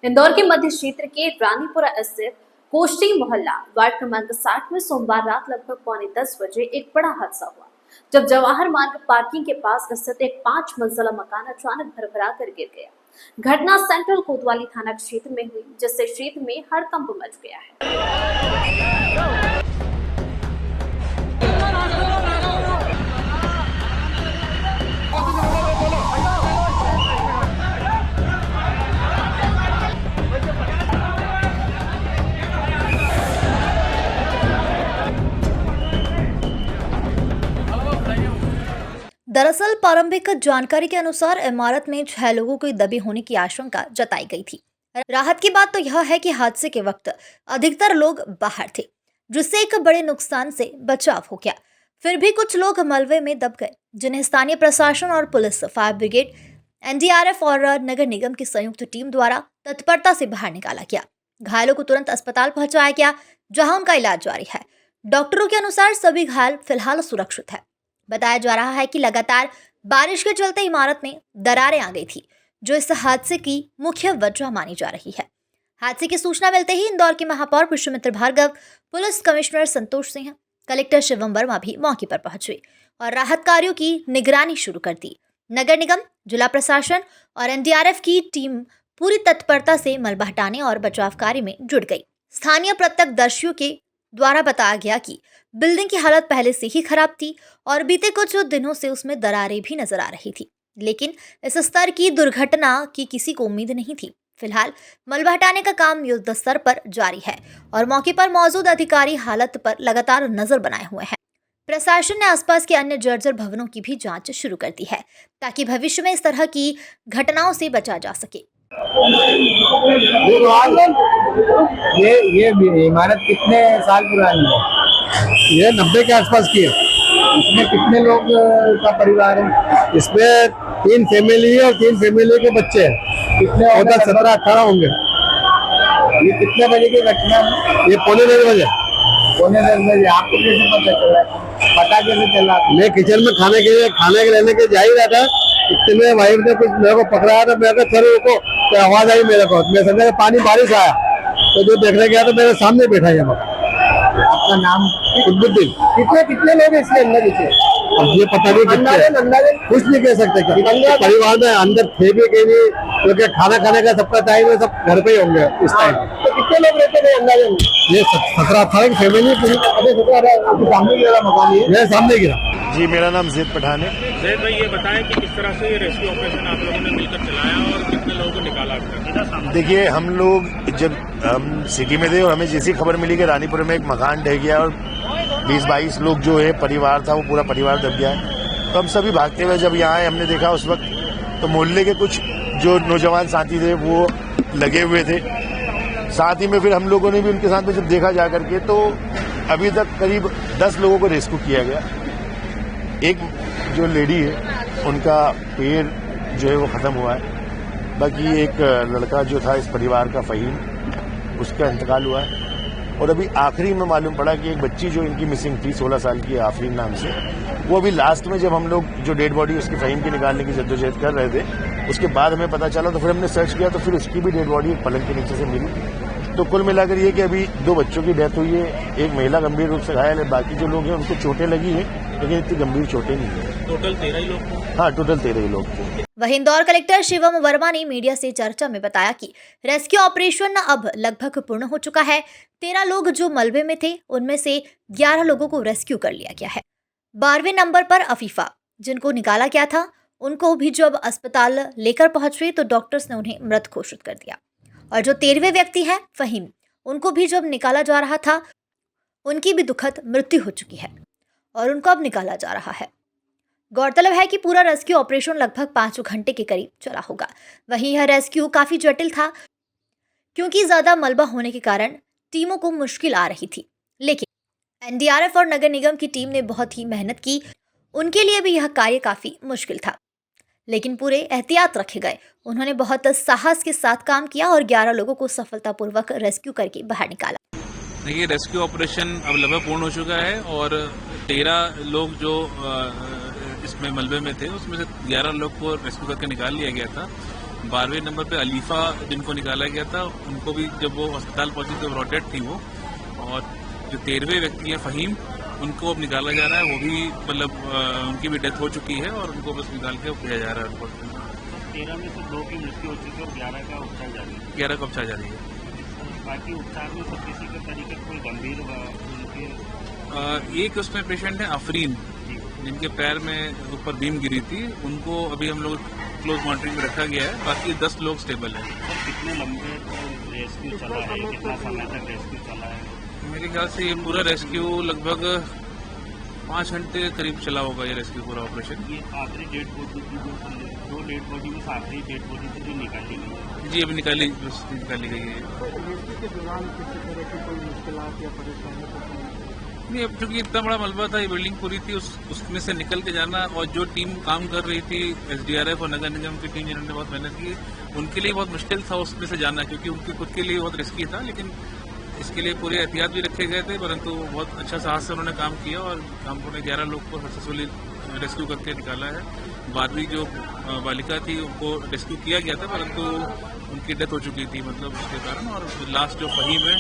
इंदौर के मध्य क्षेत्र के रानीपुरा स्थित कोष्टी मोहल्ला वार्ड क्रमांक 60 में सोमवार रात लगभग 9:45 बजे एक बड़ा हादसा हुआ, जब जवाहर मार्ग पार्किंग के पास स्थित एक 5 मंजिला मकान अचानक भरभरा कर गिर गया। घटना सेंट्रल कोतवाली थाना क्षेत्र में हुई, जिससे क्षेत्र में हड़कंप मच गया है। दरअसल प्रारंभिक जानकारी के अनुसार इमारत में 6 लोगों के दबे होने की आशंका जताई गई थी। राहत की बात तो यह है कि हादसे के वक्त अधिकतर लोग बाहर थे, जिससे एक बड़े नुकसान से बचाव हो गया। फिर भी कुछ लोग मलबे में दब गए, जिन्हें स्थानीय प्रशासन और पुलिस, फायर ब्रिगेड, एनडीआरएफ और नगर निगम की संयुक्त टीम द्वारा तत्परता से बाहर निकाला गया। घायलों को तुरंत अस्पताल पहुंचाया गया, जहां उनका इलाज जारी है। डॉक्टरों के अनुसार सभी घायल फिलहाल सुरक्षित है। बताया जा रहा है कि लगातार बारिश के चलते इमारत में दरारें आ गई थी, जो इस हादसे की मुख्य वजह मानी जा रही है। हादसे की सूचना मिलते ही इंदौर के महापौर Pushyamitra Bhargava, police commissioner Santosh Singh, collector Shivam Verma भी मौके पर पहुंचे और राहत कार्यों की निगरानी शुरू कर दी। नगर निगम, जिला प्रशासन और एनडीआरएफ की टीम पूरी तत्परता से मलबा हटाने और बचाव कार्य में जुट गई। स्थानीय प्रत्यक्षदर्शियों के द्वारा बताया गया कि बिल्डिंग की हालत पहले से ही खराब थी और बीते कुछ दिनों से उसमें दरारें भी नजर आ रही थी, लेकिन इस स्तर की दुर्घटना की किसी को उम्मीद नहीं थी। फिलहाल मलबा हटाने का काम युद्ध स्तर पर जारी है और मौके पर मौजूद अधिकारी हालत पर लगातार नजर बनाए हुए हैं। प्रशासन ने आसपास के अन्य जर्जर भवनों की भी जांच शुरू कर दी है, ताकि भविष्य में इस तरह की घटनाओं से बचा जा सके। ये इमारत कितने साल पुरानी है? ये 90 के आसपास की है। इसमें कितने लोग का परिवार है? इसमें 3 फैमिली है और 3 फैमिली के बच्चे हैं। कितने? 17-18 होंगे। ये कितने बजे की घटना है? ये पौने 10 बजे। पौने 10 बजे। आपको कैसे पता चला? पता कैसे चला? मैं किचन में खाने के लेने के जा ही रहा था, इतने में वाइफ ने कुछ मेरे को पकड़ाया, तो मैं कहा चलो रुको, तो आवाज आई मेरे को, मैं समझा पानी बारिश आया, तो जो देखने गया तो मेरे सामने बैठा है। आपका नाम? कुतुबुद्दीन। कितने लोग इसके अंदर थे? अब ये पता नहीं कितने, कुछ नहीं कह सकते। परिवार में अंदर थे भी कहीं नहीं, क्योंकि खाना खाने का सबका टाइम है, सब घर पे ही होंगे इस टाइम। तो कितने लोग रहते थे अंदर में? ये 17-18 की फैमिली पूरी। आपके सामने गिरा मकान? मेरे सामने गिरा। जी, मेरा नाम ज़ैद पठान है। ज़ैद भाई, ये बताएं कि किस तरह से ये रेस्क्यू ऑपरेशन आप लोगों ने मिलकर चलाया और कितने लोगों को निकाला? देखिए, हम लोग जब हम सिटी में थे और हमें जैसी खबर मिली कि रानीपुर में एक मकान ढह गया और 20-22 लोग जो है परिवार था, वो पूरा परिवार दब गया है, तो हम सभी भागते हुए जब यहाँ आए, हमने देखा उस वक्त तो मोहल्ले के कुछ जो नौजवान साथी थे वो लगे हुए थे। साथ ही में फिर हम लोगों ने भी उनके साथ में जब देखा जा करके, तो अभी तक करीब 10 लोगों को रेस्क्यू किया गया। एक जो लेडी है उनका पैर जो है वो ख़त्म हुआ है, बाकी एक लड़का जो था इस परिवार का फ़हीम, उसका इंतकाल हुआ है। और अभी आखिरी में मालूम पड़ा कि एक बच्ची जो इनकी मिसिंग थी 16 साल की, आफरीन नाम से, वो अभी लास्ट में जब हम लोग जो डेड बॉडी उसकी फ़हीम की निकालने की जद्दोजहद कर रहे थे, उसके बाद हमें पता चला, तो फिर हमने सर्च किया, तो फिर उसकी भी डेड बॉडी एक पलंग के नीचे से मिली। तो कुल मिलाकर ये कि अभी 2 बच्चों की डेथ हुई है, एक महिला गंभीर रूप से घायल है, बाकी जो लोग हैं उनको चोटें लगी हैं, लेकिन इतनी गंभीर चोटें नहीं है। टोटल 13 ही लोग? हाँ, टोटल 13 ही लोग थे। वहीं इंदौर कलेक्टर शिवम वर्मा ने मीडिया से चर्चा में बताया कि रेस्क्यू ऑपरेशन अब लगभग पूर्ण हो चुका है। 13 लोग जो मलबे में थे, उनमें से 11 लोगों को रेस्क्यू कर लिया गया है। 12वें नंबर पर अफीफा, जिनको निकाला गया था, उनको भी जब अस्पताल लेकर पहुंचे तो डॉक्टर्स ने उन्हें मृत घोषित कर दिया। और जो 13वें व्यक्ति हैं फहीम, उनको भी जब निकाला जा रहा था, उनकी भी दुखद मृत्यु हो चुकी है और उनको अब निकाला जा रहा है। गौरतलब है कि पूरा रेस्क्यू ऑपरेशन लगभग 5 घंटे के करीब चला होगा। वहीं यह रेस्क्यू काफी जटिल था, क्योंकि ज्यादा मलबा होने के कारण टीमों को मुश्किल आ रही थी, लेकिन एनडीआरएफ और नगर निगम की टीम ने बहुत ही मेहनत की। उनके लिए भी यह कार्य काफी मुश्किल था, लेकिन पूरे एहतियात रखे गए। उन्होंने बहुत साहस के साथ काम किया और 11 लोगों को सफलतापूर्वक रेस्क्यू करके बाहर निकाला। देखिए, रेस्क्यू ऑपरेशन अब लगभग पूर्ण हो चुका है और 13 लोग जो इसमें मलबे में थे, उसमें से 11 लोग को रेस्क्यू करके निकाल लिया गया था। 12वें नंबर पे अलीफा जिनको निकाला गया था, उनको भी जब वो अस्पताल पहुंची तो रोटेट थी वो। और जो 13वें व्यक्ति है फ़हीम, उनको अब निकाला जा रहा है। वो भी मतलब उनकी भी डेथ हो चुकी है और उनको बस निकाल के भेजा जा रहा है रिपोर्ट में। 13 में से 2 की मृत्यु हो चुकी है और 11 का उपचार जारी है। 11 का उपचार जारी है। बाकी उपचार में सब किसी के तरीके कोई गंभीर उनके एक उसमें पेशेंट है आफरीन, जिनके पैर में ऊपर बीम गिरी थी, उनको अभी हम लोग क्लोज मॉनिटरिंग में रखा गया है। बाकी 10 लोग स्टेबल हैं। कितने लंबे रेस्क्यू चला है, कितना समय तक रेस्क्यू चला है? मेरे ख्याल से ये पूरा रेस्क्यू लगभग 5 घंटे के करीब चला होगा, ये रेस्क्यू पूरा ऑपरेशन। ये आखिरी डेड बॉडी थी, जो 2 डेड बॉडी में से आखिरी डेड बॉडी थी जो निकाली गई। जी अभी निकाली गई है। रेस्क्यू के दौरान किसी तरह की कोई मुश्किलात या परेशानी नहीं, अब चूंकि इतना बड़ा मलबा था, ये बिल्डिंग पूरी थी, उसमें से निकल के जाना, और जो टीम काम कर रही थी SDRF और नगर निगम की टीम जिन्होंने बहुत मेहनत की, उनके लिए बहुत मुश्किल था उसमें से जाना, क्योंकि उनके खुद के लिए बहुत रिस्की था। लेकिन इसके लिए पूरे एहतियात भी रखे गए थे, परंतु बहुत अच्छा साहस से उन्होंने काम किया और हम ने 11 लोग को सक्सेसफुली रेस्क्यू करके निकाला है। 12वीं जो बालिका थी उनको रेस्क्यू किया गया था, परंतु उनकी डेथ हो चुकी थी मतलब उसके कारण, और लास्ट जो फ़हीम है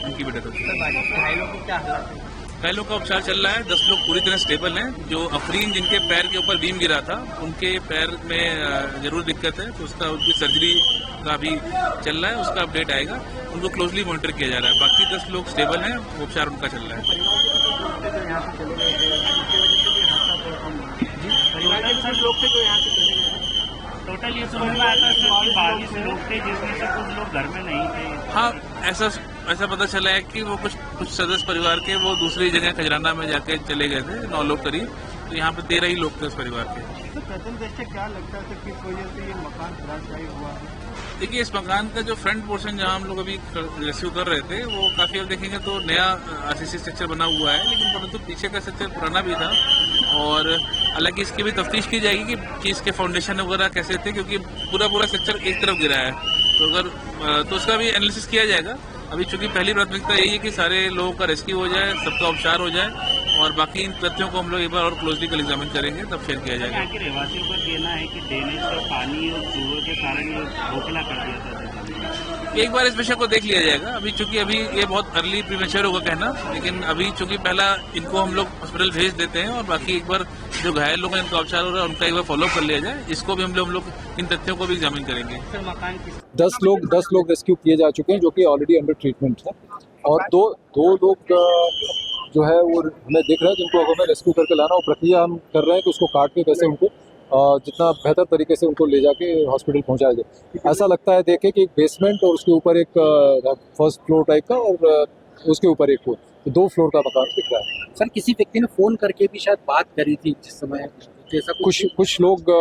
उनकी भी डेथ हो चुकी है। घायलों का उपचार चल रहा है। 10 लोग पूरी तरह स्टेबल हैं। जो अफरीन जिनके पैर के ऊपर बीम गिरा था, उनके पैर में जरूर दिक्कत है, तो उसका उनकी सर्जरी का भी चल रहा है, उसका अपडेट आएगा। उनको क्लोजली मॉनिटर किया जा रहा है। बाकी 10 लोग स्टेबल हैं, उपचार उनका चल रहा है। टोटल ये समझ में आता है कि 22 लोग थे, जिसमें से कुछ लोग घर में नहीं थे। हाँ, ऐसा पता चला है कि वो कुछ सदस्य परिवार के वो दूसरी जगह खजराना में जाके चले गए थे, 9 लोग करीब, तो यहाँ पे 13 ही लोग थे उस परिवार के। तो प्रथम दृष्टि क्या लगता है कि किस वजह से ये मकान धराशायी हुआ है? देखिए, इस मकान का जो फ्रंट पोर्शन जहाँ हम लोग अभी रेस्क्यू कर रहे थे, वो काफी अब देखेंगे तो नया RCC स्ट्रक्चर बना हुआ है, लेकिन परंतु पीछे का स्ट्रक्चर पुराना भी था। और हालांकि इसकी भी तफ्तीश की जाएगी कि इसके फाउंडेशन वगैरह कैसे थे, क्योंकि पूरा स्ट्रक्चर एक तरफ गिरा है, तो उसका भी एनालिसिस किया जाएगा। अभी चूंकि पहली प्राथमिकता यही है कि सारे लोगों का रेस्क्यू हो जाए, सबका उपचार हो जाए, और बाकी इन तथ्यों को हम लोग एक बार और क्लोजली कल एग्जामिन करेंगे, तब शेयर किया जाएगा। यहाँ के रहवासियों का कहना है कि ड्रेनेज का पानी और चूहों के कारण ये खोखला कर दिया था। एक बार इस विषय को देख लिया जाएगा। अभी चूंकि अभी ये बहुत अर्ली प्रीमेच्योर होगा कहना, लेकिन अभी चूंकि पहला इनको हम लोग हॉस्पिटल भेज देते हैं, और बाकी एक बार जो घायल लोग हैं, इनका उपचार हो रहा है, उनका एक बार फॉलोअप कर लिया जाए। इसको भी हम लोग इन तथ्यों को भी एग्जामिन करेंगे। 10 लोग रेस्क्यू किए जा चुके हैं, जो कि ऑलरेडी अंडर ट्रीटमेंट है, और दो लोग जो है वो हमें दिख रहा है, जिनको हमें रेस्क्यू करके लाना, वो प्रक्रिया हम कर रहे हैं कि उसको काट के कैसे उनको जितना बेहतर तरीके से उनको ले जाके हॉस्पिटल पहुंचाया जाए। ऐसा लगता है देखे कि एक बेसमेंट और उसके ऊपर एक फर्स्ट फ्लोर टाइप का, और उसके ऊपर एक फ्लोर, तो 2 फ्लोर का मकान दिख रहा है। सर, किसी व्यक्ति ने फोन करके भी शायद बात करी थी जिस समय, जैसा कुछ लोग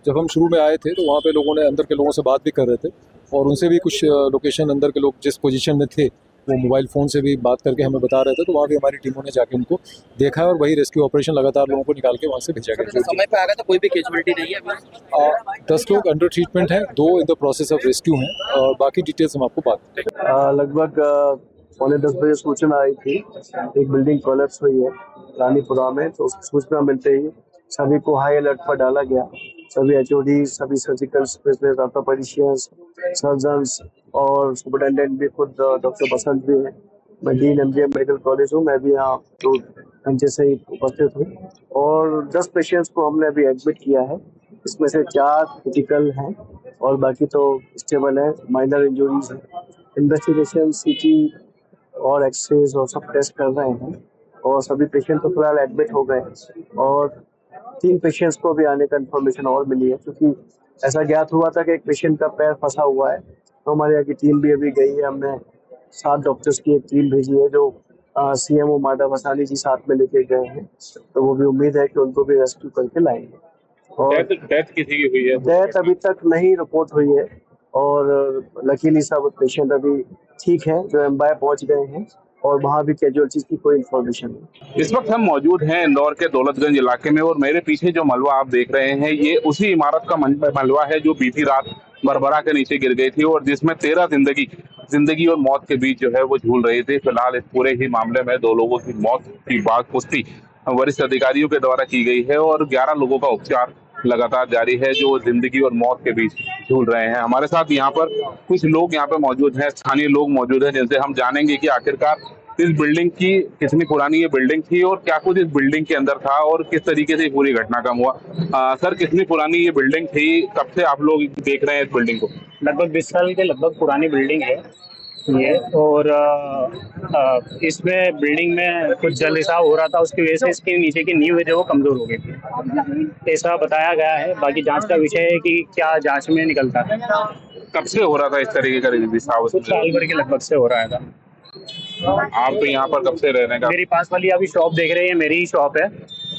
जब हम शुरू में आए थे तो वहाँ पे लोगों ने अंदर के लोगों से बात भी कर रहे थे, और उनसे भी कुछ लोकेशन अंदर के लोग जिस पोजीशन में थे वो मोबाइल फ़ोन से भी बात करके हमें बता रहे थे, तो वहाँ भी हमारी टीमों ने जाके उनको देखा है, और वही रेस्क्यू ऑपरेशन लगातार लोगों को निकाल के वहाँ से भेजा गया। समय पे आ गया तो कोई भी कैजुअलिटी नहीं है अभी? 10 लोग अंडर ट्रीटमेंट हैं, 2 in the process of rescue हैं, और बाकी डिटेल्स हम आपको बात करेंगे। लगभग 9:45 बजे सूचना आई थी, एक बिल्डिंग कोलैप्स हुई है रानीपुरा में, तो सूचना मिलते ही सभी को हाई अलर्ट पर डाला गया। सभी HOD, सभी सर्जिकल स्पेशलिस्ट, ऑर्थोपेडिशियंस, सर्जन्स, और सुपरिटेंडेंट भी खुद डॉक्टर बसंत भी हैं। मैं डीन MGM मेडिकल कॉलेज हूँ, मैं भी यहाँ 2 घंटे से ही उपस्थित हूँ, और 10 पेशेंट्स को हमने अभी एडमिट किया है। इसमें से 4 क्रिटिकल हैं और बाकी तो स्टेबल है, माइनर इंजरीज हैं। इन्वेस्टिगेशन, CT और एक्सरेज और सब टेस्ट कर रहे हैं, और सभी पेशेंट तो फिलहाल एडमिट हो गए, और 3 पेशेंट्स को भी आने का इन्फॉर्मेशन और मिली है, क्योंकि ऐसा ज्ञात हुआ था कि एक पेशेंट का पैर फंसा हुआ है। तो हमारे यहाँ की टीम भी अभी गई है, हमने 7 डॉक्टर्स की एक टीम भेजी है, जो CMO माधव हसानी जी साथ में लेके गए हैं, तो वो भी उम्मीद है कि उनको भी रेस्क्यू करके लाएंगे। और डेथ किसी की हुई है? डेथ अभी तक नहीं रिपोर्ट हुई है, और लकीली सब पेशेंट अभी ठीक है, जो एम्बाय पहुंच गए हैं, और वहाँ भी कैजुअलिटीज की कोई इन्फॉर्मेशन नहीं। इस वक्त हम मौजूद हैं इंदौर के दौलतगंज इलाके में, और मेरे पीछे जो मलबा आप देख रहे हैं, ये उसी इमारत का मलबा है जो बीती रात भरभरा के नीचे गिर गई थी, और जिसमें 13 जिंदगी और मौत के बीच जो है वो झूल रहे थे। फिलहाल इस पूरे ही मामले में 2 लोगों की मौत की बात पुष्टि वरिष्ठ अधिकारियों के द्वारा की गई है, और 11 लोगों का उपचार लगातार जारी है, जो जिंदगी और मौत के बीच झूल रहे हैं। हमारे साथ यहाँ पर कुछ लोग यहाँ पे मौजूद हैं, स्थानीय लोग मौजूद हैं, जिनसे हम जानेंगे कि आखिरकार इस बिल्डिंग की कितनी पुरानी ये बिल्डिंग थी और क्या कुछ इस बिल्डिंग के अंदर था और किस तरीके से ये पूरी घटनाक्रम हुआ। सर, कितनी पुरानी ये बिल्डिंग थी, कब से आप लोग देख रहे हैं इस बिल्डिंग को? लगभग 20 साल के लगभग पुरानी बिल्डिंग है ये। और इसमें बिल्डिंग में कुछ जल रिसाव हो रहा था, उसकी वजह से इसके नीचे की नींव है जो वो कमजोर हो गई थी, ऐसा बताया गया है। बाकी जांच का विषय है कि क्या जांच में निकलता है। कब से हो रहा था इस तरीके का रिसाव? कुछ साल भर के लगभग से हो रहा था। आप तो यहाँ पर कब से रह रहे हैं? मेरी पास वाली अभी शॉप देख रहे हैं, मेरी ही शॉप है।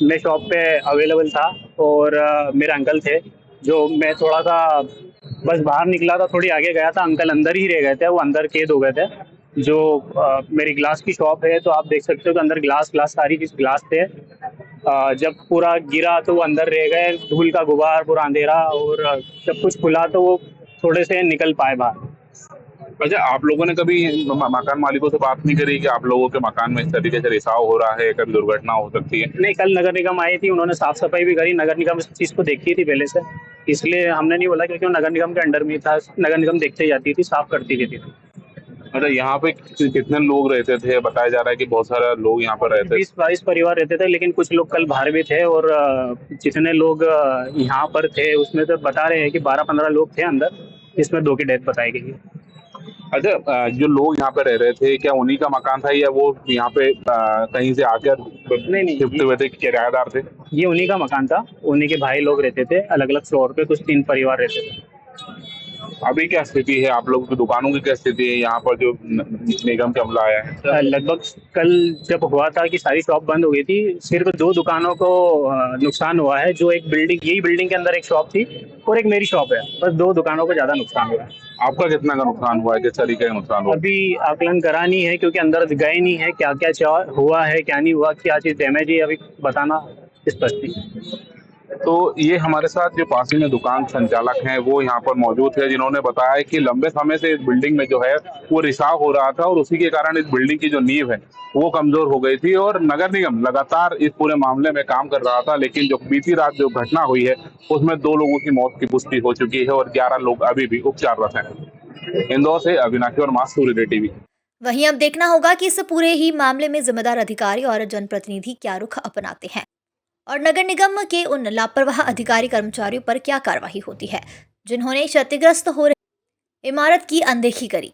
मैं शॉप पे अवेलेबल था और मेरे अंकल थे, जो मैं थोड़ा सा बस बाहर निकला था, थोड़ी आगे गया था, अंकल अंदर ही रह गए थे, वो अंदर कैद हो गए थे। जो मेरी ग्लास की शॉप है, तो आप देख सकते हो कि अंदर ग्लास सारी चीज ग्लास थे। जब पूरा गिरा तो वो अंदर रह गए, धूल का गुबार, पूरा अंधेरा, और जब कुछ खुला तो वो थोड़े से निकल पाए बाहर। अच्छा, आप लोगों ने कभी मकान मालिकों से बात नहीं करी कि आप लोगों के मकान में इस तरीके से रिसाव हो रहा है, कभी दुर्घटना हो सकती है? नहीं, कल नगर निगम आई थी, उन्होंने साफ सफाई भी करी। नगर निगम इस चीज को देखती थी पहले से, इसलिए हमने नहीं बोला, क्योंकि वो नगर निगम के अंडर में था। नगर निगम देखते जाती थी, साफ करती रहती थी। अच्छा, यहाँ पे कितने लोग रहते थे? बताया जा रहा है कि बहुत सारे लोग यहाँ पर रहते थे। 20-22 परिवार रहते थे, लेकिन कुछ लोग कल बाहर भी थे, और जितने लोग यहाँ पर थे उसमें तो बता रहे हैं कि 12-15 लोग थे अंदर, जिसमें 2 की डेथ बताई गई है। अच्छा, जो लोग यहाँ पे रह रहे थे, क्या उन्हीं का मकान था या वो यहाँ पे कहीं से आकर नहीं, शिफ्ट हुए थे, किराएदार थे? ये उन्हीं का मकान था, उन्हीं के भाई लोग रहते थे अलग अलग फ्लोर पे, कुछ 3 परिवार रहते थे। अभी क्या स्थिति है आप लोगों की दुकानों की? क्या स्थिति है यहाँ पर जो निगम का हमला आया है? लगभग कल जब हुआ था कि सारी शॉप बंद हो गई थी, सिर्फ 2 दुकानों को नुकसान हुआ है। जो एक बिल्डिंग, यही बिल्डिंग के अंदर एक शॉप थी और एक मेरी शॉप है, बस 2 दुकानों को ज्यादा नुकसान हुआ है। आपका कितना का नुकसान हुआ है, किस तरीके का नुकसान हुआ? अभी आकलन करा नहीं है, क्योंकि अंदर गए नहीं है, क्या क्या हुआ है, क्या नहीं हुआ, क्या चीज डैमेज है, अभी बताना स्पष्ट नहीं। तो ये हमारे साथ जो पास ही में दुकान संचालक हैं वो यहाँ पर मौजूद है, जिन्होंने बताया कि लंबे समय से इस बिल्डिंग में जो है वो रिसाव हो रहा था और उसी के कारण इस बिल्डिंग की जो नींव है वो कमजोर हो गई थी और नगर निगम लगातार इस पूरे मामले में काम कर रहा था। लेकिन जो बीती रात जो घटना हुई है उसमें 2 लोगों की मौत की पुष्टि हो चुकी है और 11 लोग अभी भी उपचाररत हैं। इंदौर से अविनाश वर्मा, सूर्योदय टीवी। वहीं अब देखना होगा कि इस पूरे ही मामले में जिम्मेदार अधिकारी और जनप्रतिनिधि क्या रुख अपनाते हैं और नगर निगम के उन लापरवाह अधिकारी कर्मचारियों पर क्या कार्रवाई होती है जिन्होंने क्षतिग्रस्त हो रही इमारत की अनदेखी करी।